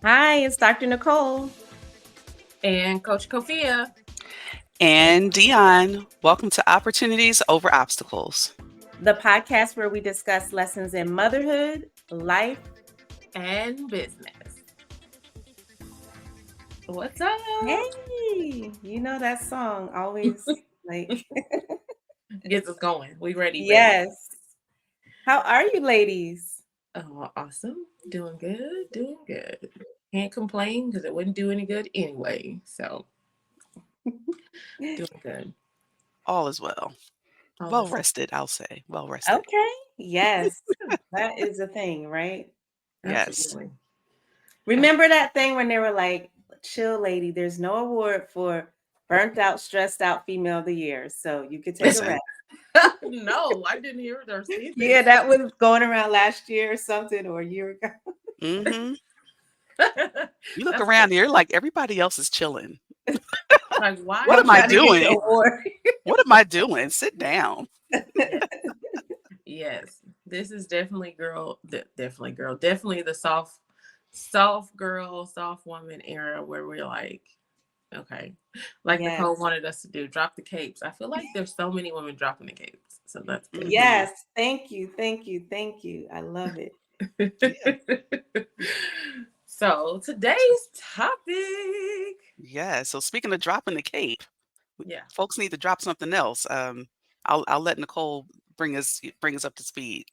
Hi, it's Dr. Nicole. And Coach Kofia. And Dion, welcome to Opportunities Over Obstacles. The podcast where we discuss lessons in motherhood, life. And business. What's up? Hey, you know that song always like Gets us going. We ready, ready. yes. How are you ladies? Oh, awesome. Doing good, doing good. Can't complain because it wouldn't do any good anyway. So, doing good. All is well. All Well this. rested, I'll say. Well rested. Okay. Yes. That is a thing, right? Yes. Absolutely. Remember that thing when they were like, chill lady, there's no award for burnt out, stressed out female of the year. So you could take a Listen. rest. No, I didn't hear or see Yeah, this. that was going around last year or something or a year ago. hmm You look That's around here, like everybody else is chilling. like, why What am am I'm I I trying to get not? the doing? award. What am I doing? Sit down. Yes, yes. This is definitely definitely the soft girl, soft woman era where we're like, okay, like Nicole Yes. wanted us to do, drop the capes. I feel like there's so many women dropping the capes, so that's good. hmm Yes. Thank you. Thank you. Thank you. I love it. Yeah. So today's topic, Yeah. So speaking of dropping the cape, yeah, folks need to drop something else. I'll let Nicole bring us up to speed.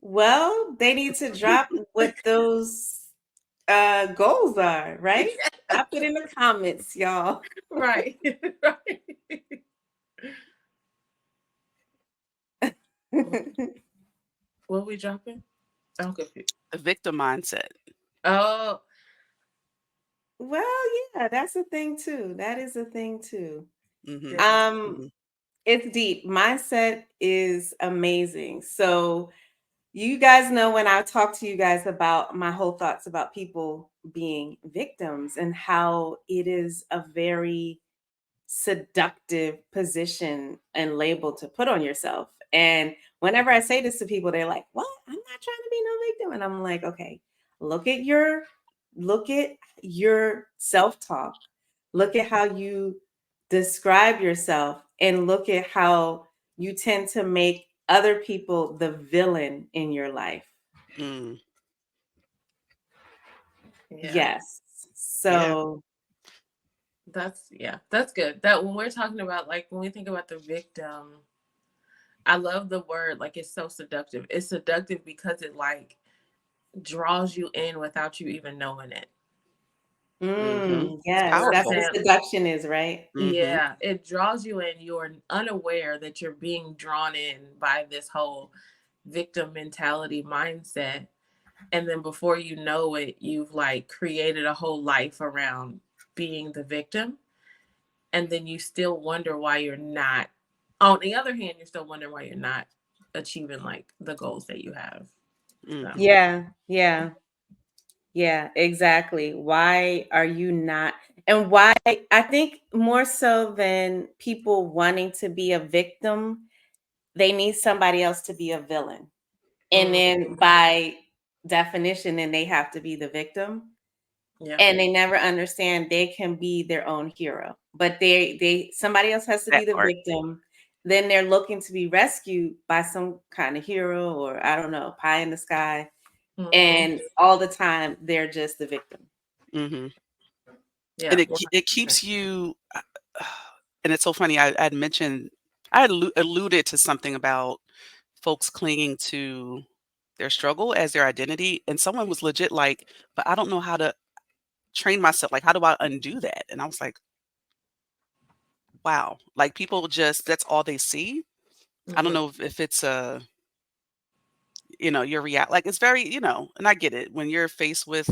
Well, they need to drop what those goals are, right? Drop it in the comments, y'all. right, right. What we dropping? I'm confused. The victim mindset. Oh, Well, yeah, that's a thing too. That is a thing too. hmm definitely. Um, it's deep. Mindset is amazing. So you guys know when I talk to you guys about my whole thoughts about people being victims and how it is a very seductive position and label to put on yourself. And whenever I say this to people, they're like, "What? I'm not trying to be no victim." And I'm like, "Okay, look at your look at your self-talk. Look at how you describe yourself and look at how you tend to make other people the villain in your life." mm Yeah. Yes. Yeah. So, That's good. That when we're talking about like when we think about the victim, I love the word, like it's so seductive. It's seductive because it like draws you in without you even knowing it. It's You know yes, what I'm that's powerful. what saying? seduction is, right? hmm Yeah, it draws you in. You're unaware that you're being drawn in by this whole victim mentality mindset. And then before you know it, you've like created a whole life around being the victim. And then you still wonder why you're not. On the other hand, you're still wondering why you're not achieving like the goals that you have. So, hmm Yeah, yeah, yeah, exactly. Why are you not? And why, I think more so than people wanting to be a victim, they need somebody else to be a villain. And mm, then by definition, then they have to be the victim. yeah, And they never understand they can be their own hero. But they somebody else has to be That the part. victim. Then they're looking to be rescued by some kind of hero or I don't know, pie in the sky. hmm, And all the time they're just the victim. hmm yeah, And it 100%. keeps you. And it's so funny. I'd mentioned I had alluded to something about folks clinging to their struggle as their identity, and someone was legit like, "But I don't know how to train myself. Like, how do I undo that?" And I was like, "Wow!" Like people just that's all they see. I don't Hmm. know if it's your react like it's very and I get it when you're faced with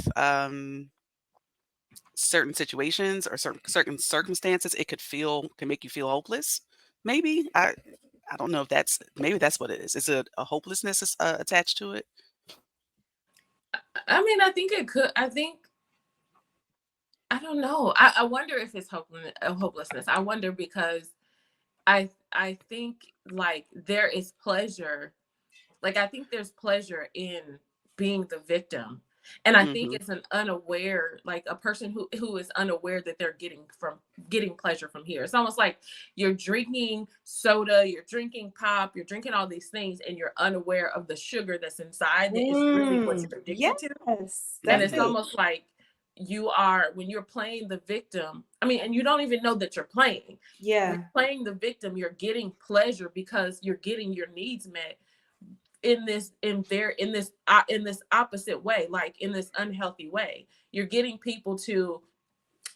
certain situations or certain circumstances, it can make you feel hopeless. Maybe I don't know if maybe that's what it is. Is it a hopelessness attached to it? I mean, I think it could. I don't know. I wonder if it's hopelessness. I wonder because I think like there is pleasure. Like I think there's pleasure in being the victim. And I think Mhm. it's an unaware, like a person who is unaware that they're getting pleasure from here. It's almost like you're drinking soda, you're drinking pop, you're drinking all these things, and you're unaware of the sugar that's inside that is really what Mm, you're addicted to. yes, And that's it's Mhm. it. almost like you are, when you're playing the victim, I mean, and you don't even know that you're playing. When Yeah, you're playing the victim, you're getting pleasure because you're getting your needs met in this opposite way, like in this unhealthy way. You're getting people to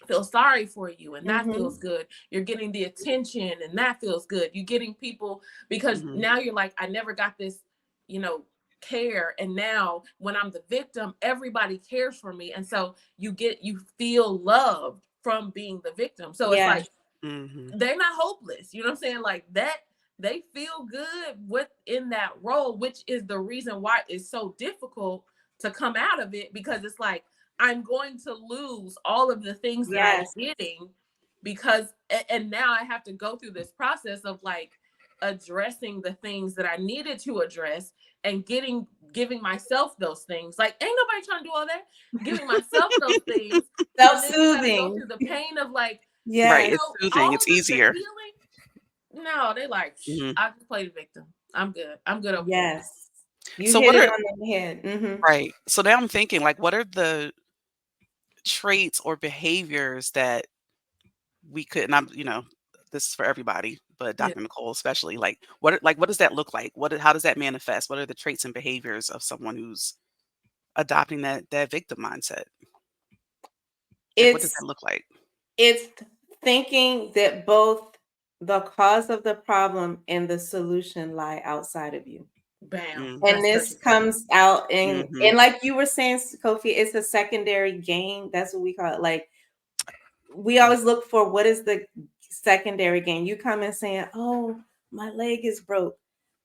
feel sorry for you, and that feels mhm, good. You're getting the attention, and that feels good. You're getting people because Mhm. now you're like, I never got this, you know, care, and now when I'm the victim, everybody cares for me, and so you feel loved from being the victim. So it's yeah, like Mhm. they're not hopeless. You know what I'm saying? Like that, they feel good within that role, which is the reason why it's so difficult to come out of it, because it's like I'm going to lose all of the things that I'm yes, getting because and now I have to go through this process of like addressing the things that I needed to address and giving myself those things. Like ain't nobody trying to do all that. Giving myself those things, and then you got to go self-soothing. through the pain of like, Right, you Yes, it's know, soothing, all it's the easier. healing. No, they like, Mhm. I just play the victim. I'm good. I'm good over here. yes. You So hit what it are on the head. Mhm. right. So now I'm thinking, like, what are the traits or behaviors that we could and I'm this is for everybody, but Yeah. Dr. Nicole especially, what does that look like? How does that manifest? What are the traits and behaviors of someone who's adopting that victim mindset? Like, what does It's that look like? it's thinking that both the cause of the problem and the solution lie outside of you. Bam. Mm, And That's such this a good one. comes out in mhm. and like you were saying, Kofi, it's a secondary gain. That's what we call it. Like we Mm, always look for what is the secondary gain. You come in saying, "Oh, my leg is broke."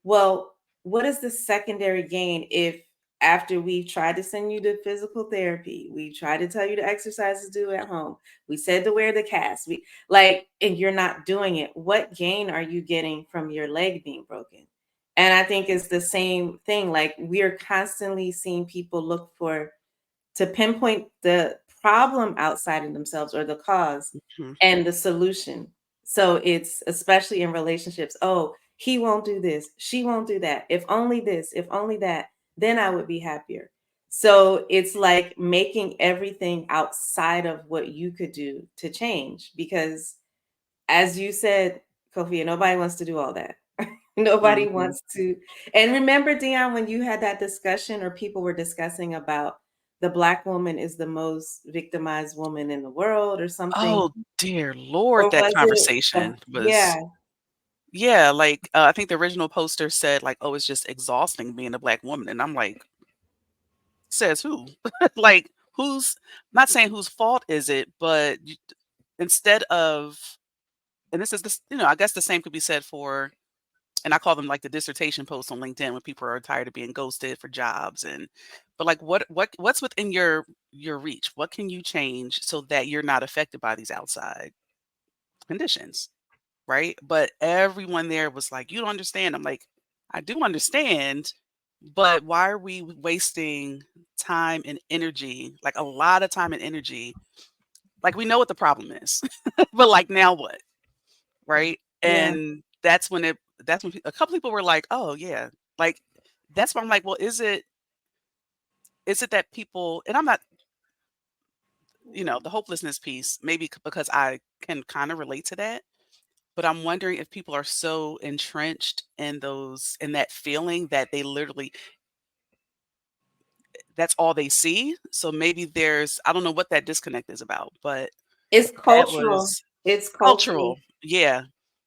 Well, what is the secondary gain if after we tried to send you to physical therapy, we tried to tell you the exercises to do at home, we said to wear the cast, we like, and you're not doing it? What gain are you getting from your leg being broken? And I think it's the same thing. Like we're constantly seeing people look for to pinpoint the problem outside of themselves or the cause mhm. and the solution. So it's especially in relationships. Oh, he won't do this. She won't do that. If only this, if only that, then I would be happier. So it's like making everything outside of what you could do to change because as you said, Kofi, nobody wants to do all that. Nobody Mhm. wants to. And remember, Dion, when you had that discussion or people were discussing about the Black woman is the most victimized woman in the world or something? Oh, dear Lord, Or that was it? conversation was Yeah. yeah, like, I think the original poster said, like, "Oh, it's just exhausting being a Black woman," and I'm like, "Says who?" Like, who's not saying whose fault is it, but you instead of and this, I guess the same could be said for and I call them, like, the dissertation posts on LinkedIn when people are tired of being ghosted for jobs but, like, what's within your reach? What can you change so that you're not affected by these outside conditions? Right? But everyone there was like, "You don't understand." I'm like, "I do understand, but why are we wasting time and energy, like a lot of time and energy? Like we know what the problem is, but like now what?" Right? Yeah. And that's when a couple people were like, "Oh yeah." Like that's why I'm like, "Well, is it that people?" And I'm not, the hopelessness piece, maybe because I can kind of relate to that. But I'm wondering if people are so entrenched in that feeling that they literally that's all they see. So maybe I don't know what that disconnect is about, but It's that cultural. was It's cultural. cultural. Yeah.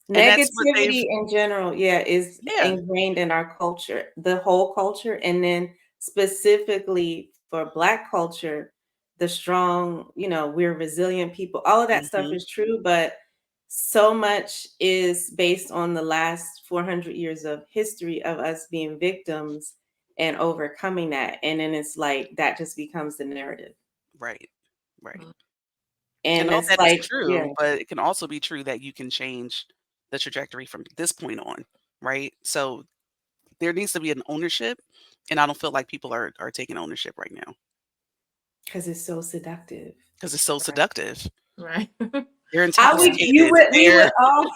And that's what they've Negativity in general, yeah, is yeah. ingrained in our culture, the whole culture, and then specifically for Black culture, the strong, we're resilient people. All of that stuff Mhm. is true, but so much is based on the last 400 years of history of us being victims and overcoming that. And then it's like that just becomes the narrative. Right. Right. Mm. And And all it's that is like, yeah, true, but it can also be true that you can change the trajectory from this point on, right? So there needs to be an ownership, and I don't feel like people are taking ownership right now. Because it's so seductive. because it's so Right. seductive. Right. They're I would, Yeah. you intoxicated. would, we would They're all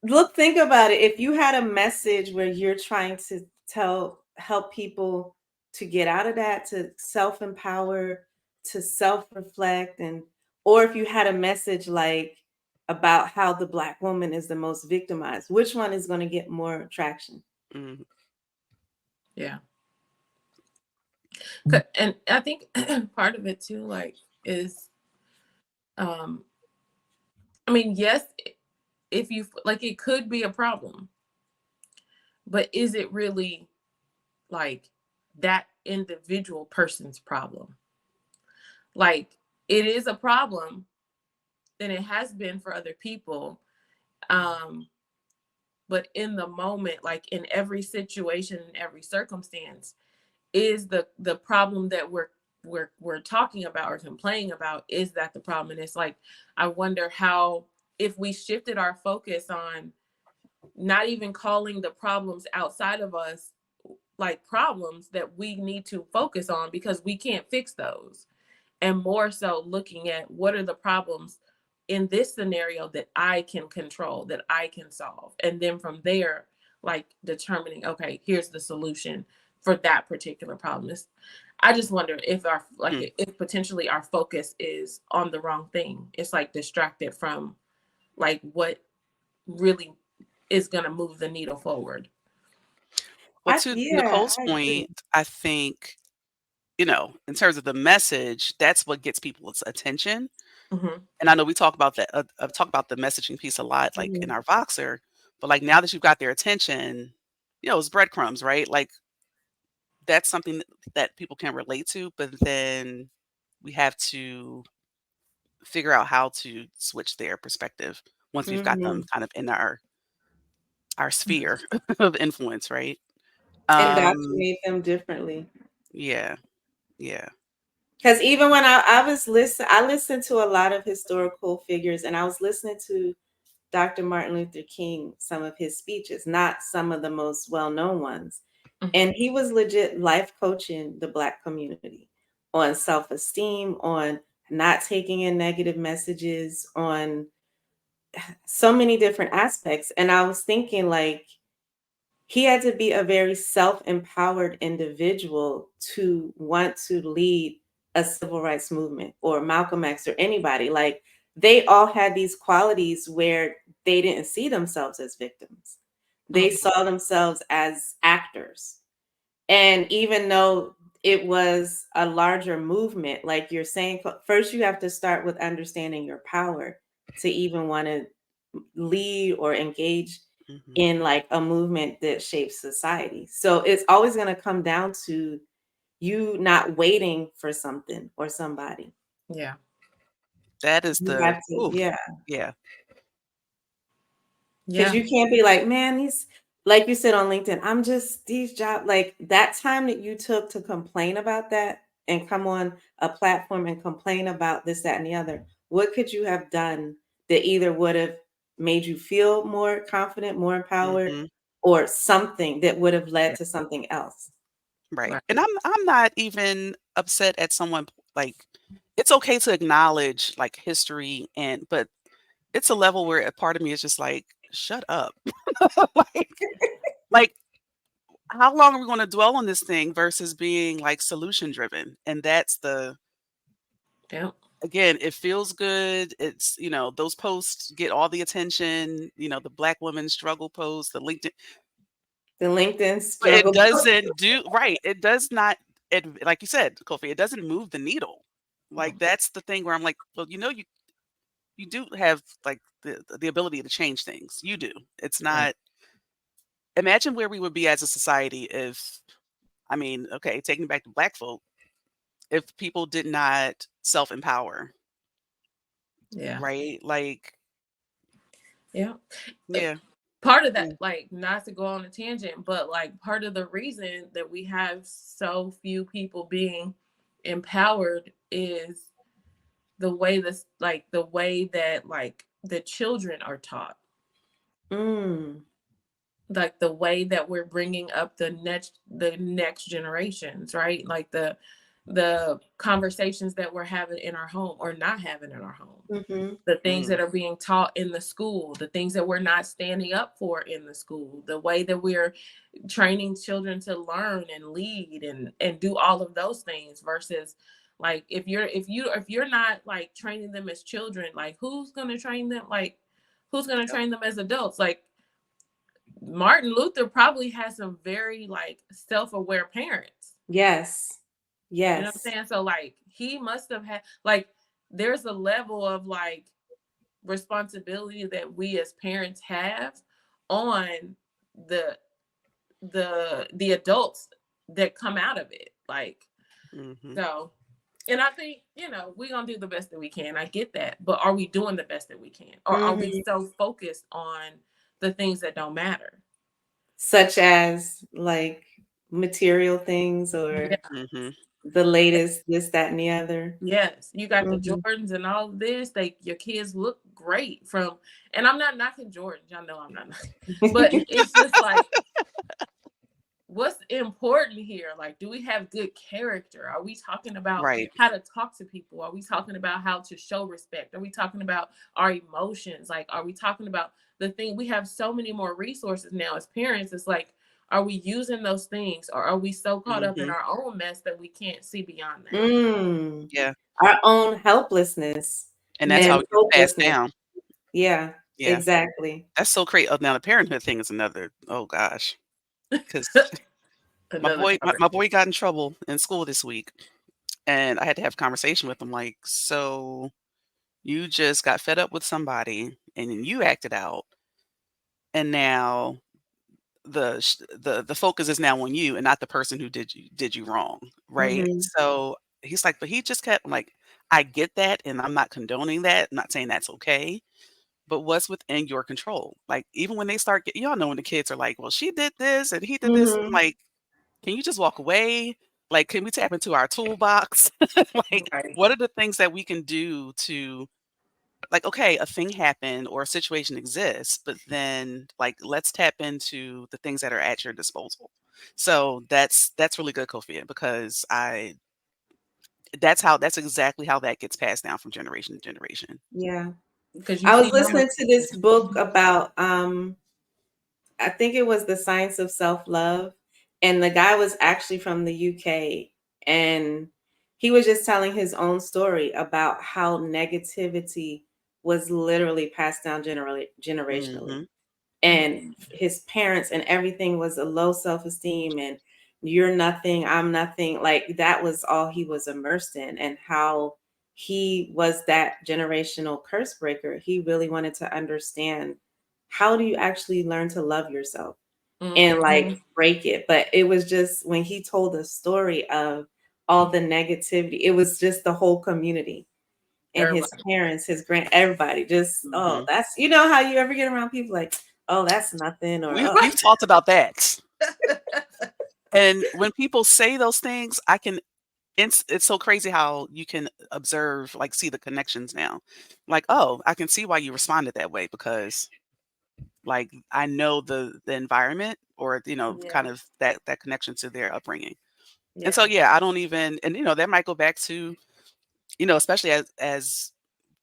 look, think about it. If you had a message where you're trying to help people to get out of that, to self-empower, to self-reflect, and or if you had a message like about how the Black woman is the most victimized, which one is going to get more traction? mm, Yeah. And I think part of it too, like, is, um, I mean, yes, if you like, it could be a problem, but is it really like that individual person's problem? Like, it is a problem, and it has been for other people. Um, but in the moment, like in every situation, in every circumstance, is the problem that we're talking about or complaining about, is that the problem? And it's like, I wonder how, if we shifted our focus on not even calling the problems outside of us like problems that we need to focus on because we can't fix those, and more so looking at what are the problems in this scenario that I can control, that I can solve. And then from there, like determining, okay, here's the solution for that particular problem. I just wonder if our, mm. like, if potentially our focus is on the wrong thing. It's like distracted from like what really is going to move the needle forward. Well, to Yeah, Nicole's I agree. point, I think, in terms of the message, that's what gets people's attention. Mm-hmm. And I know we talk about that, talk about the messaging piece a lot, like in Mhm. our Voxer. But like now that you've got their attention, it's breadcrumbs, right? Like that's something that people can relate to. But then we have to figure out how to switch their perspective once we've got them Mhm. kind of in our sphere of influence, right? Um, Indoctrinate them differently. yeah, yeah. Because even when I listened to a lot of historical figures, and I was listening to Dr. Martin Luther King, some of his speeches, not some of the most well-known ones. Mm-hmm. And he was legit life coaching the Black community on self-esteem, on not taking in negative messages, on so many different aspects. And I was thinking, like, he had to be a very self-empowered individual to want to lead a civil rights movement, or Malcolm X, or anybody. Like, they all had these qualities where they didn't see themselves as victims. They Mm-hmm. saw themselves as actors. And even though it was a larger movement, like you're saying, first you have to start with understanding your power to even want to lead or engage Hmm. in like a movement that shapes society. So it's always going to come down to you not waiting for something or somebody. Yeah. That is You the have to, oof, yeah. yeah. Because Yeah. you can't be like, man, these, like you said on LinkedIn, I'm just these job, like that time that you took to complain about that and come on a platform and complain about this, that, and the other. What could you have done that either would have made you feel more confident, more empowered, Hmm. or something that would have led Yeah. to something else? Right. And Right. I'm not even upset at someone like it's okay to acknowledge like history but it's a level where a part of me is just like, shut up. like like how long are we going to dwell on this thing versus being like solution driven? And that's the Yeah. again, it feels good. It's, those posts get all the attention, the Black women struggle post, the LinkedIn, The LinkedIn but it struggle. doesn't do right. It does not, like you said, Kofi, it doesn't move the needle. Like that's the thing where I'm like, well, you do have like the ability to change things. You do. It's Right. not. Imagine where we would be as a society if, I mean, okay, taking it back to Black folk, if people did not self empower, Yeah. right? Like, Yeah. Uh, yeah, Part of yeah. that, like, not to go on a tangent, but like part of the reason that we have so few people being empowered is the way that like the children are taught, Mm, like the way that we're bringing up the next generations, right? Like the conversations that we're having in our home or not having in our home, Mhm. the things Mm. that are being taught in the school, the things that we're not standing up for in the school, the way that we're training children to learn and lead and do all of those things, versus like if you're not like training them as children, like who's going to train them, like who's going to Yep. train them as adults? Like Martin Luther probably has some very like self-aware parents. Yes. You know what I'm Yes. saying? So like he must have had like there's a level of like responsibility that we as parents have on the the adults that come out of it. Like Mhm. so, and I think, you know, we're gonna do the best that we can. I get that. But are we doing the best that we can? Or are we Mhm. so focused on the things that don't matter? Such as like material things Yeah. or Mhm. the latest this, that, and the other. Yes, you got the Mhm. Jordans and all of this. They your kids look great from, and I'm not knocking Jordans. Y'all know I'm not knocking, but it's just like what's important here? Like, do we have good character? Are we talking about Right. how to talk to people? Are we talking about how to show respect? Are we talking about our emotions? Like, are we talking about the thing? We have so many more resources now as parents. It's like, are we using those things, or are we so caught up in Mhm. our own mess that we can't see beyond that? Mm. Yeah. Our own helplessness And that's Yeah. how and it gets passed hopelessness. down. Yeah, Yeah. exactly. That's so crazy. Now the parenthood thing is another, oh gosh. Because my Another boy my, my conversation. boy got in trouble in school this week, and I had to have a conversation with him like, so you just got fed up with somebody and then you acted out, and now the focus is now on you and not the person who did you wrong, right? Mhm. So he's like, but he just kept, I'm like, I get that, and I'm not condoning that. I'm not saying that's okay, but what's within your control? Like, even when they start y'all know when the kids are like, well, she did this and he did this. I'm Mhm. like, can you just walk away? Like, can we tap into our toolbox? Like, Right. what are the things that we can do to, like, okay, a thing happened or a situation exists, but then like let's tap into the things that are at your disposal. So that's really good, Kofi, because I that's exactly how that gets passed down from generation to generation. Yeah. Because you I was see mama. listening to this book about I think it was The Science of Self-Love, and the guy was actually from the UK, and he was just telling his own story about how negativity was literally passed down generationally. Mhm. And his parents and everything was a low self-esteem and you're nothing, I'm nothing. Like that was all he was immersed in, and how he was that generational curse breaker. He really wanted to understand, how do you actually learn to love yourself and like Mhm. break it. But it was just when he told the story of all the negativity, it was just the whole community and his Everybody. parents, his everybody just, oh, Mhm. that's, you know how you ever get around people like, oh, that's nothing, or We've oh, we've talked about that. And when people say those things, I can it's so crazy how you can observe, like, see the connections now. Like, oh, I can see why you responded that way because, like, I know the environment or, kind Yeah. of that connection to their upbringing. And so, Yeah. yeah, I don't even, and, that might go back to, especially as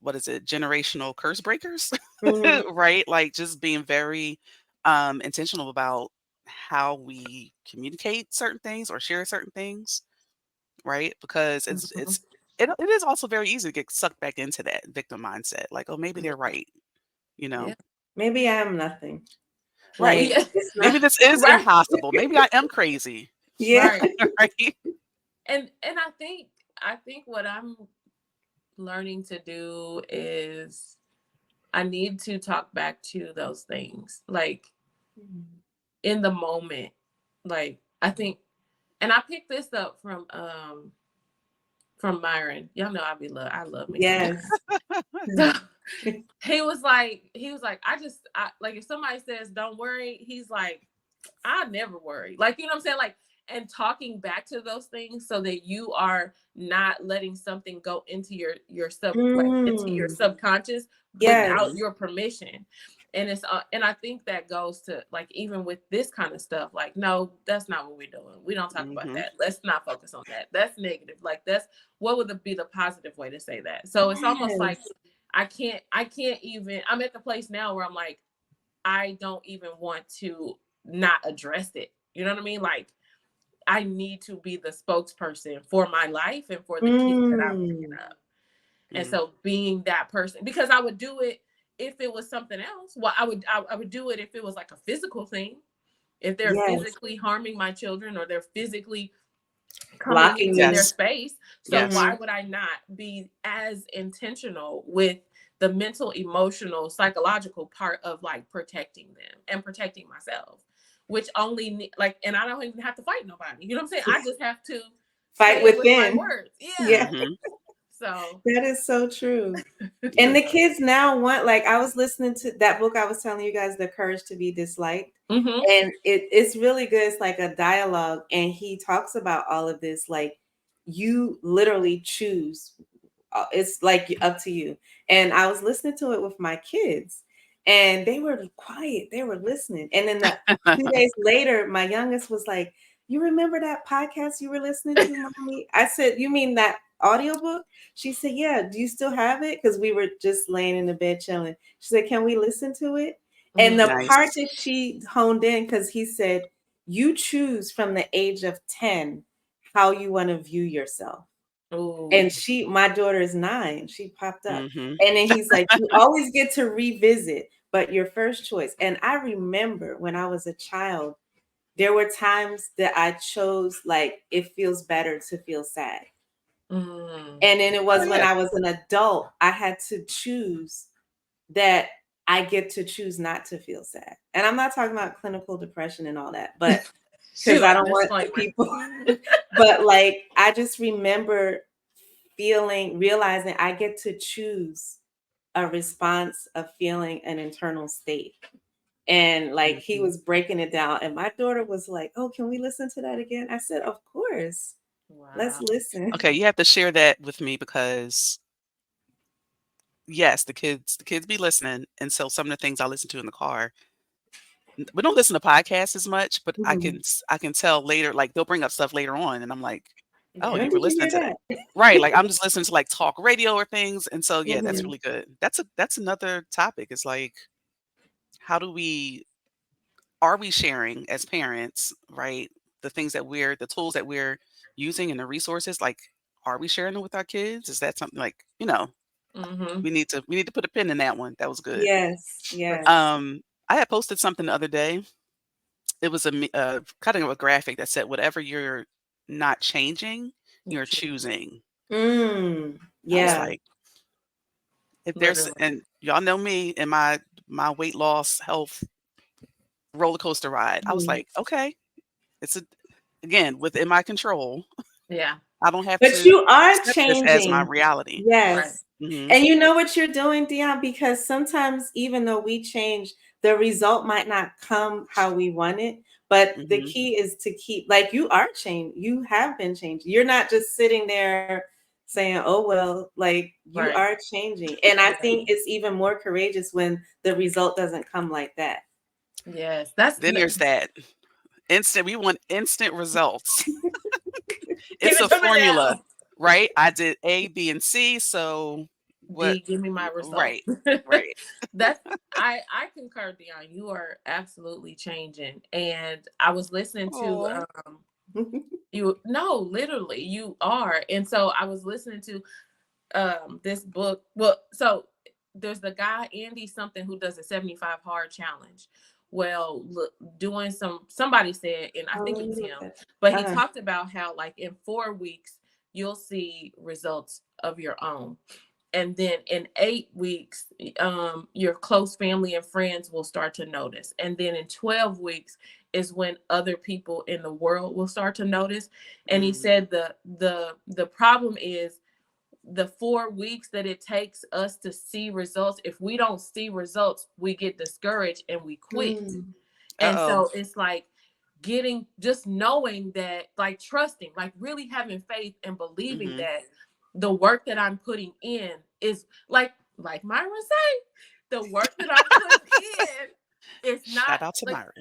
what is it, generational curse breakers, mhm, right? Like, just being very, intentional about how we communicate certain things or share certain things, right? Because Mhm. it is also very easy to get sucked back into that victim mindset. Like, oh, maybe they're Yeah. right, you know? Yeah. maybe I am nothing. Right. Like Yeah. it's not Maybe this is Right. impossible. Maybe I am crazy. yeah. Right. Right? And I think what I'm learning to do is I need to talk back to those things. Like in the moment. Like I think, and I picked this up from Myron. Y'all know I love me some. Yes. So he was like, I like if somebody says don't worry, he's like, I never worry. Like, you know what I'm saying? Like, and talking back to those things so that you are not letting something go into your into your Mm, subconscious without Mhm. yes. your permission. And and I think that goes to like, even with this kind of stuff, like, no, that's not what we're doing. We don't talk about Mhm. that. Let's not focus on that. That's negative. Like, that's what would be the positive way to say that? So it's almost like Yes. I can't even, I'm at the place now where I'm like, I don't even want to not address it. You know what I mean? Like, I need to be the spokesperson for my life and for the kids that I'm bringing Mm. up. And Mm. so being that person, because I would do it if it was something else. Well, I would do it if it was like a physical thing. If they're Yes. physically harming my children, or they're physically coming Blocking into their me. Yes. space. So Yes. why Mhm. would I not be as intentional with the mental, emotional, psychological part of like protecting them and protecting myself, which only like, and I don't even have to fight nobody. You know what I'm saying? I just have to Fight say it with my within. words. Yeah. Yeah, Mhm. So that is so true. And the kids now want, like, I was listening to that book I was telling you guys, The Courage to Be Disliked. mm-hmm. And it's really good. It's like a dialogue. And he talks about all of this. Like, you literally choose. It's like up to you. And I was listening to it with my kids, and they were quiet. They were listening. And then 2 days later, my youngest was like, "You remember that podcast you were listening to, mommy?" I said, "You mean that audiobook?" She said, "Yeah. Do you still have it?" Because we were just laying in the bed chilling. She said, "Can we listen to it?" And the part Nice. that she honed in, because he said, "You choose from the age of 10 how you want to view yourself." Oh. And my daughter is 9. She popped up. Mhm. And then he's like, "You always get to revisit, but your first choice." And I remember when I was a child, there were times that I chose, like, it feels better to feel sad. Mm. And then it Oh, was when yeah. I was an adult, I had to choose that I get to choose not to feel sad. And I'm not talking about clinical depression and all that, but because Shoot, I don't want the disclaimer. people, but like, I just remember realizing I get to choose a response of feeling an internal state. And like, he Mhm. was breaking it down, and my daughter was like, "Oh, can we listen to that again?" I said, "Of course, let's Wow. listen." Okay, you have to share that with me because yes, the kids be listening, and so some of the things I listen to in the car, we don't listen to podcasts as much, but Mhm. I can tell later, like they'll bring up stuff later on, and I'm like, oh, Yeah. When you were did you listening hear to that, that? right? Like I'm just listening to like talk radio or things, and so yeah, that's Mhm. really good. That's another topic. It's like how do we are we sharing as parents, right? The tools that we're using and the resources, like, are we sharing them with our kids? Is that something like, Mm-hmm. we need to put a pin in that one. That was good. Yes, For yes. sure. I had posted something the other day. It was kind of a graphic that said, "Whatever you're not changing, You you're choose. choosing." Mm, I was Yeah. yeah. like, if there's Literally. and y'all know me and my weight loss health roller coaster ride. I was Mhm. like, okay, it's within my control. Yeah. I don't have But to you are accept this as my changing. reality. Right. Yes. Mhm. And you know what you're doing, Dion? Because sometimes, even though we change, the result might not come how we want it. But the Mhm. key is to keep, like, you are changed. You have been changed. You're not just sitting there saying, "Oh, well," like, you Right. are changing. And I Yeah. think it's even more courageous when the result doesn't come like that. Yes. That's Then there's that we want instant results. give It's it a to me formula, now. right? I did A, B, and C, so what D, give me my result. right. Right. That's I concur, Dion. You are absolutely changing. And I was listening to Oh. you, no, literally you are. And so I was listening to this book. Well, so there's the guy Andy something who does a 75 hard challenge. Well, look, doing somebody said, and I Oh, think let it me was look him, at but he uh-huh. talked about how like in 4 weeks you'll see results of your own. And then in 8 weeks, your close family and friends will start to notice. And then in 12 weeks is when other people in the world will start to notice. And he Mm, said the problem is the 4 weeks that it takes us to see results. If we don't see results, we get discouraged and we quit. Mm, And uh-oh. so it's like just knowing that, like trusting, like really having faith and believing Mhm. that the work that I'm putting in is like Myron say, the work that I'm putting in, it's not Shout out to like Myron.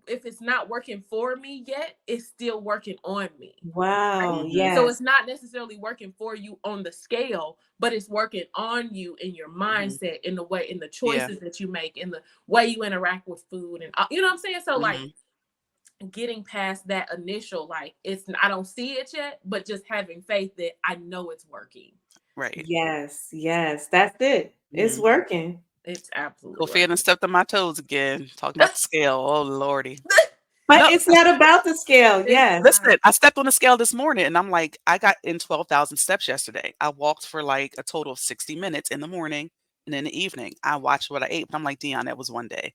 if it's not working for me yet, it's still working on me. Wow. Mhm. So it's Yes. not necessarily working for you on the scale, but it's working on you in your Mhm. mindset, in the way, in the Yeah. choices that you make, in the way you interact with food, and you know what I'm saying. So like Mhm. getting past that initial, like it's I don't see it yet, but just having faith that I know it's working. Right. Yes. Yes. That's it. It's Mhm. working. It's absolutely Sophia done working. stepped on my toes again, talking about the scale. Oh lordy. But No, it's not about the scale. It's Yes. not. listen, I stepped on the scale this morning and I'm like, I got in 12,000 steps yesterday. I walked for like a total of 60 minutes in the morning and in the evening. I watched what I ate. But I'm like, Dion, that was one day.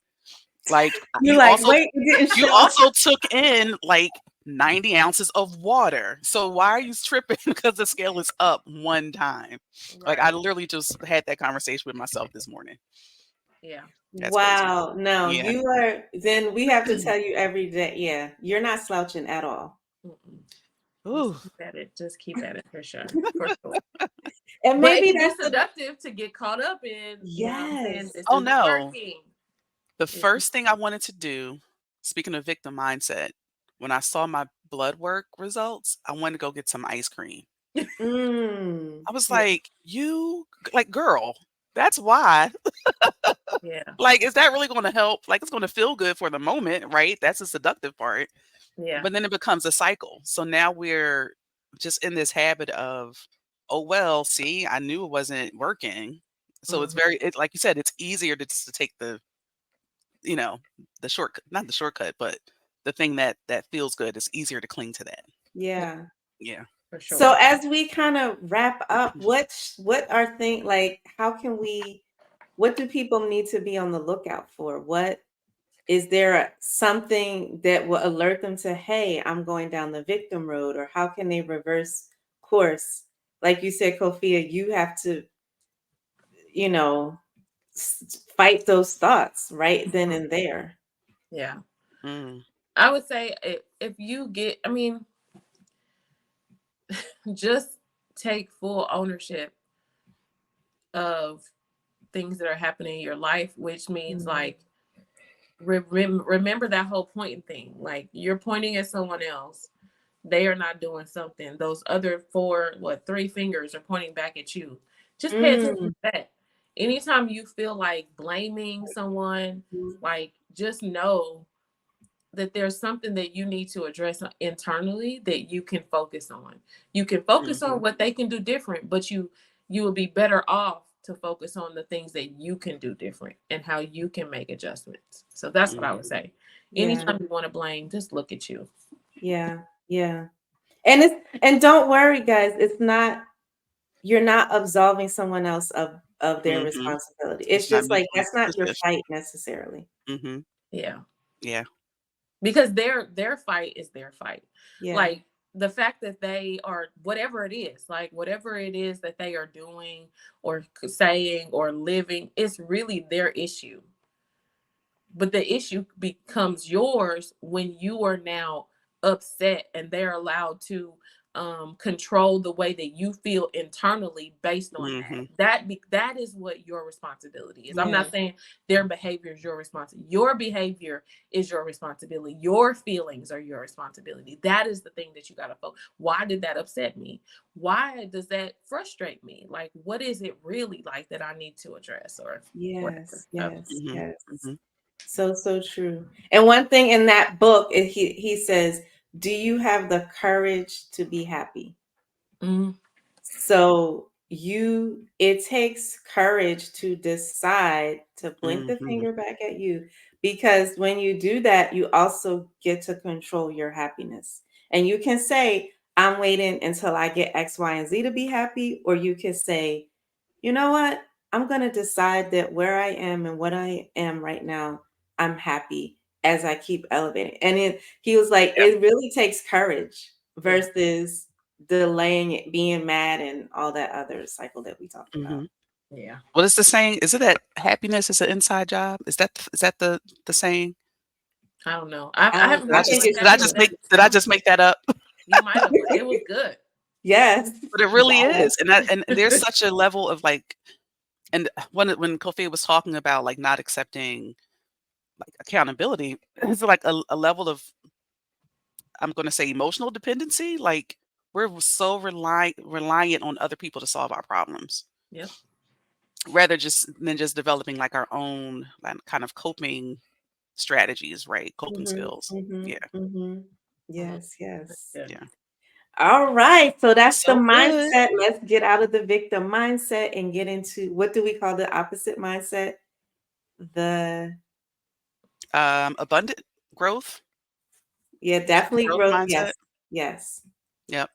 Like You're like, wait, it didn't you show. also took in like 90 ounces of water. So why are you tripping because the scale is up one time? Like I Right. literally just had that conversation with myself this morning. Yeah. That's crazy. Wow. No, Yeah. you are, then we have to tell you every day. Yeah, you're not slouching at all. Mm-mm. Just Ooh. keep at it. Just keep at it, for sure. For sure. And But it maybe can be that's the, seductive to get caught up in, you know what I'm saying? yes. This Oh isn't no. working. The This is, first thing I wanted to do, speaking of victim mindset, when I saw my blood work results, I wanted to go get some ice cream. Mm. I was yeah. like, you like girl, that's why. Yeah. Like, is that really going to help? Like, it's going to feel good for the moment, right? That's the seductive part. Yeah. But then it becomes a cycle. So now we're just in this habit of, oh, well, see, I knew it wasn't working. So it's Hmm. like you said, it's easier to just to take the, you know, the shortcut, not the shortcut, but the thing that feels good. It's easier to cling to that. Yeah, Yeah. Yeah. for So sure. as we kind of wrap up, what are things like how can we what do people need to be on the lookout for? What is there something that will alert them to, hey, I'm going down the victim road, or how can they reverse course? Like you said, Kofia, you have to, you know, fight those thoughts right then Mhm. and there. Yeah. Mm, I would say if you get, I mean, just take full ownership of things that are happening in your life, which means Mhm. like remember that whole pointing thing. Like you're pointing at someone else, they are not doing something. Those other three fingers are pointing back at you. Just pay attention Mm. to that. Anytime you feel like blaming someone, like just know that there's something that you need to address internally that you can focus on. You can focus on mhm, what they can do different, but you will be better off to focus on the things that you can do different and how you can make adjustments. So that's what I would mhm, say. Yeah, Anytime you want to blame, just look at you. yeah, yeah. And don't worry, guys. It's not you're not absolving someone else of their mhm. responsibility. It's It's not just like mutually that's not your exclusive. fight necessarily. Mhm. Yeah. Yeah. Because their fight is their fight. Yeah. Like the fact that they are whatever it is, like whatever it is that they are doing or saying or living, it's really their issue. But the issue becomes yours when you are now upset and they're allowed to control the way that you feel internally based on that. Mhm, That is what your responsibility is. I'm Yeah. not saying their behavior is your responsibility. Your behavior is your responsibility. Your feelings are your responsibility. That is the thing that you got to focus. Why did that upset me? Why does that frustrate me? Like, what is it really like that I need to address or whatever? Yes. So, Yes. mhm, Yes. mhm, So so true. And one thing in that book, he says, "Do you have the courage to be happy?" mm, So it takes courage to decide to point the mhm, finger back at you, because when you do that, you also get to control your happiness. And you can say, I'm waiting until I get X, Y, and Z to be happy, or you can say, you know what? I'm going to decide that where I am and what I am right now, I'm happy as I keep elevating. And he was like, yeah, it really takes courage yeah. versus delaying it, being mad, and all that other cycle that we talked about. mhm. Yeah. What is the saying? Is it that happiness is an inside job? Is that the saying? I don't know. I haven't Did I I heard it, think just but it did I that just should make be. did I sounds just make that up? you might have, but it was good. Yes. But it really Yes. is. And there's such a level of like And when Kofi was talking about, like, not accepting, like, accountability, it's like a level of, I'm gonna say, emotional dependency, like, we're so reliant on other people to solve our problems, Yep. rather just than just developing, like, our own, like, kind of coping strategies, right? Coping Mhm, skills. mhm, Yeah, mhm. Mhm. Yes, yes. Yeah. yeah. All right, so that's the So good. mindset. Let's get out of the victim mindset and get into what do we call the opposite mindset? The Abundant growth, yeah, definitely growth growth. Yes. mindset. Yes. Yep.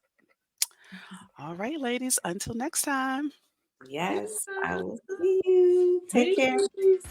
All right, ladies, until next time. Yes. I Yeah. will see you. Take care. Peace.